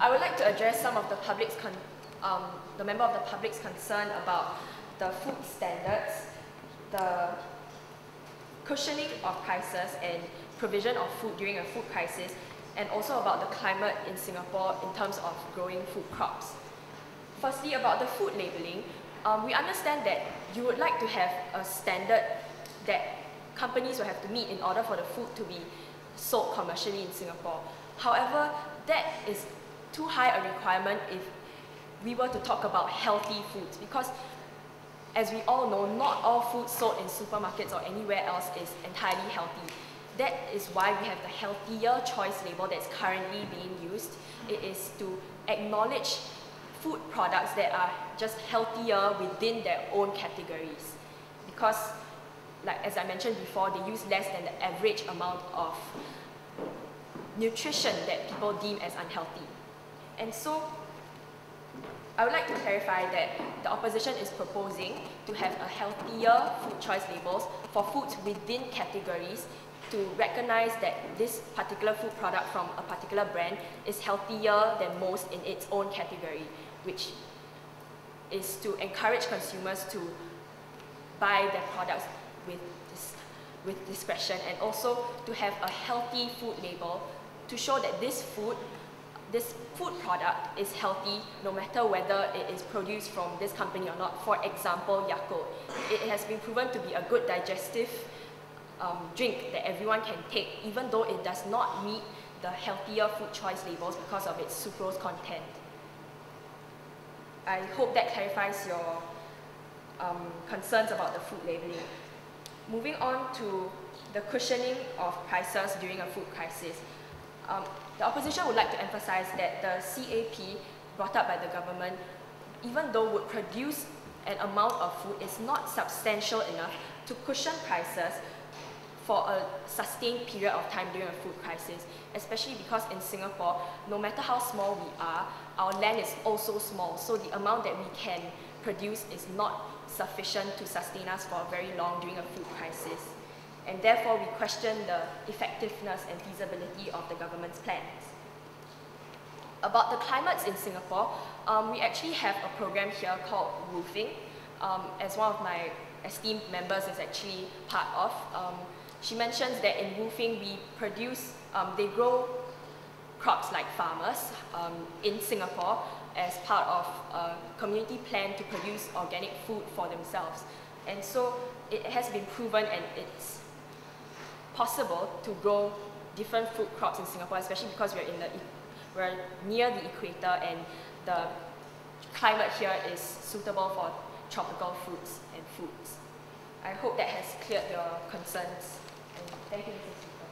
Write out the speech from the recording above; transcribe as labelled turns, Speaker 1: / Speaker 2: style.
Speaker 1: I would like to address some of the member of the public's concern about the food standards, the cushioning of prices and provision of food during a food crisis, and also about the climate in Singapore in terms of growing food crops. Firstly, about the food labeling, we understand that you would like to have a standard that companies will have to meet in order for the food to be sold commercially in Singapore. However, that is too high a requirement if we were to talk about healthy foods, because as we all know, not all food sold in supermarkets or anywhere else is entirely healthy. That is why we have the healthier choice label that's currently being used. It is to acknowledge food products that are just healthier within their own categories. Because, like as I mentioned before, they use less than the average amount of nutrition that people deem as unhealthy. And so, I would like to clarify that the opposition is proposing to have a healthier food choice labels for foods within categories to recognize that this particular food product from a particular brand is healthier than most in its own category, which is to encourage consumers to buy their products with discretion, and also to have a healthy food label to show that this food product is healthy no matter whether it is produced from this company or not. For example, Yakult. It has been proven to be a good digestive drink that everyone can take, even though it does not meet the healthier food choice labels because of its sucrose content. I hope that clarifies your concerns about the food labeling. Moving on to the cushioning of prices during a food crisis. The opposition would like to emphasize that the CAP brought up by the government, even though would produce an amount of food, is not substantial enough to cushion prices for a sustained period of time during a food crisis, especially because in Singapore, no matter how small we are, our land is also small, so the amount that we can produce is not sufficient to sustain us for very long during a food crisis. And therefore, we question the effectiveness and feasibility of the government's plans. About the climates in Singapore, we actually have a program here called Roofing, as one of my esteemed members is actually part of. She mentions that in roofing, we produce, they grow crops like farmers in Singapore as part of a community plan to produce organic food for themselves. And so it has been proven, and it's possible to grow different food crops in Singapore, especially because we're near the equator and the climate here is suitable for tropical fruits and foods. I hope that has cleared your concerns. And thank you, Mr. Speaker.